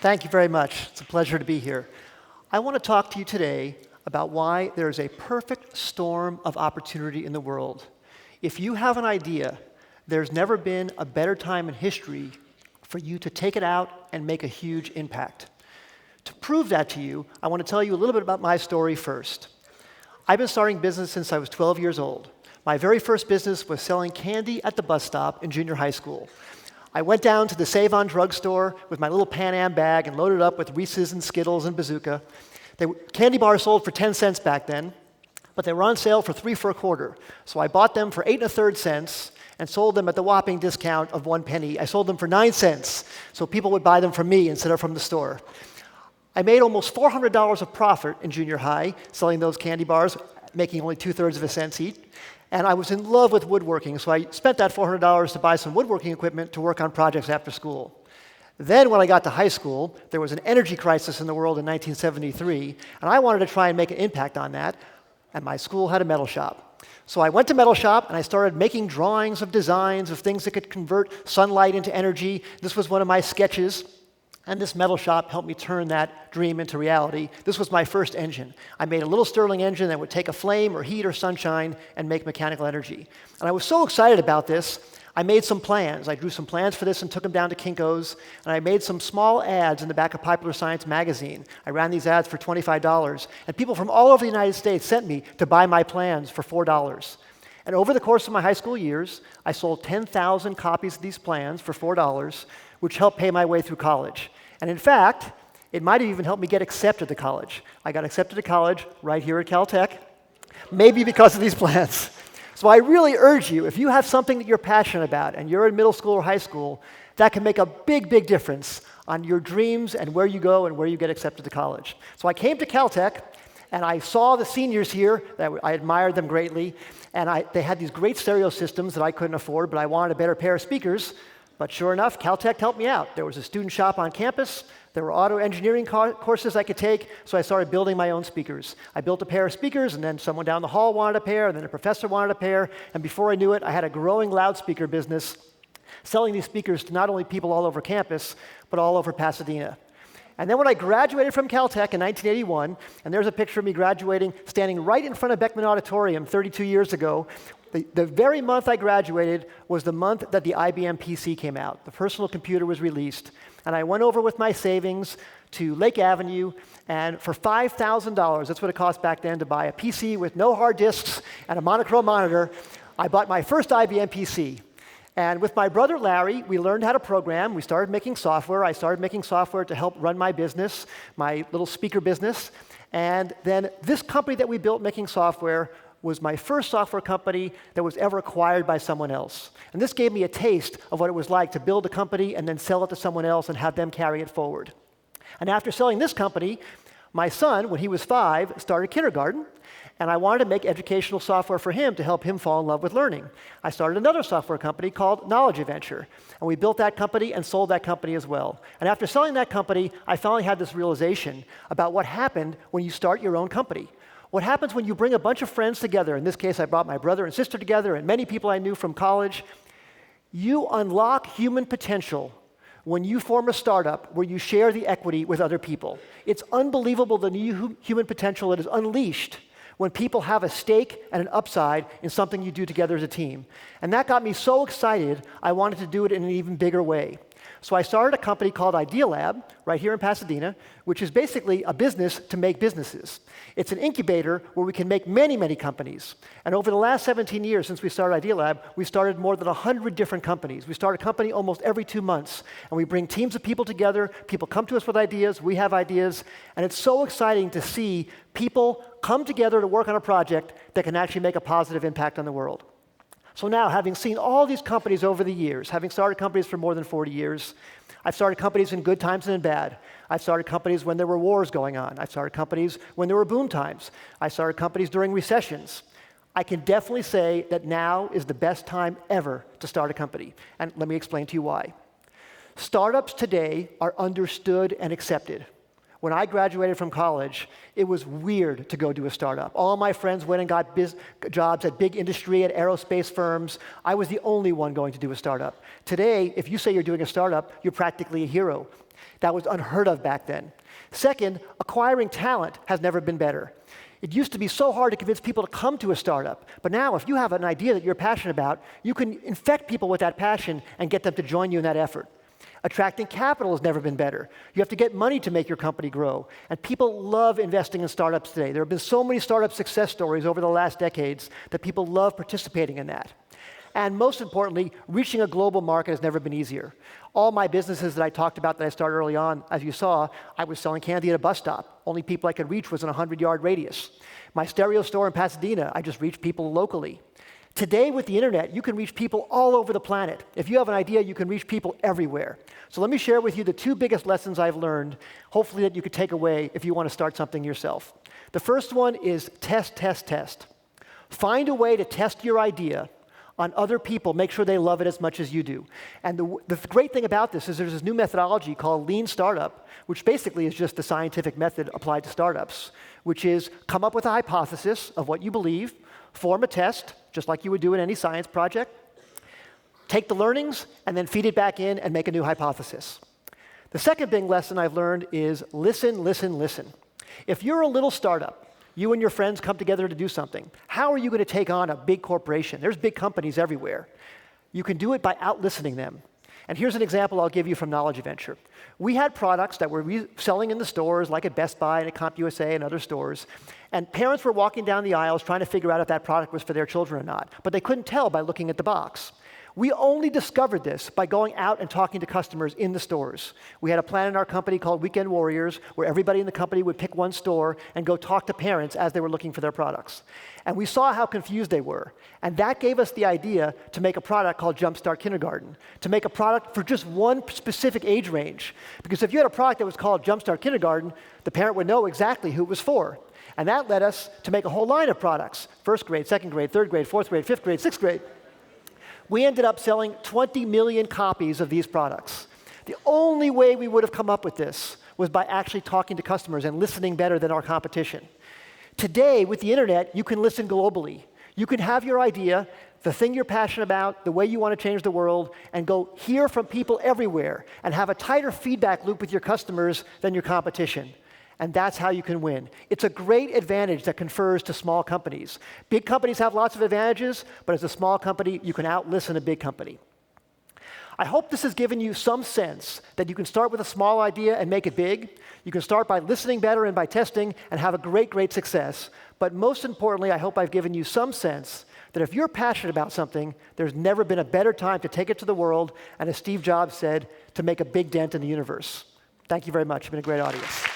Thank you very much. It's a pleasure to be here. I want to talk to you today about why there is a perfect storm of opportunity in the world. If you have an idea, there's never been a better time in history for you to take it out and make a huge impact. To prove that to you, I want to tell you a little bit about my story first. I've been starting business since I was 12 years old. My very first business was selling candy at the bus stop in junior high school. I went down to the Save-On drugstore with my little Pan Am bag and loaded up with Reese's and Skittles and Bazooka. Candy bars sold for 10 cents back then, but they were on sale for 3 for a quarter. So I bought them for 8 1/3 cents and sold them at the whopping discount of 1 penny. I sold them for 9 cents, so people would buy them from me instead of from the store. I made almost $400 of profit in junior high selling those candy bars, making only 2/3 of a cent each. And I was in love with woodworking, so I spent that $400 to buy some woodworking equipment to work on projects after school. Then when I got to high school, there was an energy crisis in the world in 1973, and I wanted to try and make an impact on that, and my school had a metal shop. So I went to metal shop, and I started making drawings of designs of things that could convert sunlight into energy. This was one of my sketches. And this metal shop helped me turn that dream into reality. This was my first engine. I made a little Stirling engine that would take a flame or heat or sunshine and make mechanical energy. And I was so excited about this, I made some plans. I drew some plans for this and took them down to Kinko's, and I made some small ads in the back of Popular Science magazine. I ran these ads for $25, and people from all over the United States sent me to buy my plans for $4. And over the course of my high school years, I sold 10,000 copies of these plans for $4, which helped pay my way through college. And in fact, it might have even helped me get accepted to college. I got accepted to college right here at Caltech, maybe because of these plans. So I really urge you, if you have something that you're passionate about and you're in middle school or high school, that can make a big, big difference on your dreams and where you go and where you get accepted to college. So I came to Caltech, and I saw the seniors here. I admired them greatly. And they had these great stereo systems that I couldn't afford, but I wanted a better pair of speakers. But sure enough, Caltech helped me out. There was a student shop on campus. There were auto engineering courses I could take, so I started building my own speakers. I built a pair of speakers, and then someone down the hall wanted a pair, and then a professor wanted a pair, and before I knew it, I had a growing loudspeaker business selling these speakers to not only people all over campus, but all over Pasadena. And then when I graduated from Caltech in 1981, and there's a picture of me graduating, standing right in front of Beckman Auditorium 32 years ago, the very month I graduated was the month that the IBM PC came out. The personal computer was released. And I went over with my savings to Lake Avenue, and for $5,000, that's what it cost back then to buy a PC with no hard disks and a monochrome monitor, I bought my first IBM PC. And with my brother Larry, we learned how to program. We started making software. I started making software to help run my business, my little speaker business. And then this company that we built making software was my first software company that was ever acquired by someone else. And this gave me a taste of what it was like to build a company and then sell it to someone else and have them carry it forward. And after selling this company, my son, when he was 5, started kindergarten. And I wanted to make educational software for him to help him fall in love with learning. I started another software company called Knowledge Adventure. And we built that company and sold that company as well. And after selling that company, I finally had this realization about what happened when you start your own company. What happens when you bring a bunch of friends together? In this case, I brought my brother and sister together and many people I knew from college. You unlock human potential when you form a startup where you share the equity with other people. It's unbelievable the new human potential that is unleashed when people have a stake and an upside in something you do together as a team. And that got me so excited, I wanted to do it in an even bigger way. So I started a company called Idealab, right here in Pasadena, which is basically a business to make businesses. It's an incubator where we can make many, many companies. And over the last 17 years since we started Idealab, we've started more than 100 different companies. We start a company almost every 2 months, and we bring teams of people together. People come to us with ideas, we have ideas, and it's so exciting to see people come together to work on a project that can actually make a positive impact on the world. So now, having seen all these companies over the years, having started companies for more than 40 years, I've started companies in good times and in bad. I've started companies when there were wars going on. I've started companies when there were boom times. I started companies during recessions. I can definitely say that now is the best time ever to start a company. And let me explain to you why. Startups today are understood and accepted. When I graduated from college, it was weird to go do a startup. All my friends went and got jobs at big industry, at aerospace firms. I was the only one going to do a startup. Today, if you say you're doing a startup, you're practically a hero. That was unheard of back then. Second, acquiring talent has never been better. It used to be so hard to convince people to come to a startup, but now if you have an idea that you're passionate about, you can infect people with that passion and get them to join you in that effort. Attracting capital has never been better. You have to get money to make your company grow, and people love investing in startups today. There have been so many startup success stories over the last decades that people love participating in that. And most importantly, reaching a global market has never been easier. All my businesses that I talked about that I started early on, as you saw, I was selling candy at a bus stop. Only people I could reach was in a 100-yard radius. My stereo store in Pasadena, I just reached people locally. Today, with the internet, you can reach people all over the planet. If you have an idea, you can reach people everywhere. So let me share with you the two biggest lessons I've learned, hopefully that you could take away if you want to start something yourself. The first one is test, test, test. Find a way to test your idea on other people, make sure they love it as much as you do. And the great thing about this is there's this new methodology called Lean Startup, which basically is just the scientific method applied to startups, which is come up with a hypothesis of what you believe, form a test, just like you would do in any science project, take the learnings, and then feed it back in and make a new hypothesis. The second big lesson I've learned is listen, listen, listen. If you're a little startup, you and your friends come together to do something, how are you going to take on a big corporation? There's big companies everywhere. You can do it by out-listening them. And here's an example I'll give you from Knowledge Adventure. We had products that were selling in the stores, like at Best Buy and at CompUSA and other stores, and parents were walking down the aisles trying to figure out if that product was for their children or not, but they couldn't tell by looking at the box. We only discovered this by going out and talking to customers in the stores. We had a plan in our company called Weekend Warriors, where everybody in the company would pick one store and go talk to parents as they were looking for their products. And we saw how confused they were. And that gave us the idea to make a product called Jumpstart Kindergarten, to make a product for just one specific age range. Because if you had a product that was called Jumpstart Kindergarten, the parent would know exactly who it was for. And that led us to make a whole line of products, first grade, second grade, third grade, fourth grade, fifth grade, sixth grade. We ended up selling 20 million copies of these products. The only way we would have come up with this was by actually talking to customers and listening better than our competition. Today, with the internet, you can listen globally. You can have your idea, the thing you're passionate about, the way you want to change the world, and go hear from people everywhere and have a tighter feedback loop with your customers than your competition. And that's how you can win. It's a great advantage that confers to small companies. Big companies have lots of advantages, but as a small company, you can out-listen a big company. I hope this has given you some sense that you can start with a small idea and make it big. You can start by listening better and by testing and have a great, great success. But most importantly, I hope I've given you some sense that if you're passionate about something, there's never been a better time to take it to the world, and as Steve Jobs said, to make a big dent in the universe. Thank you very much. It's been a great audience.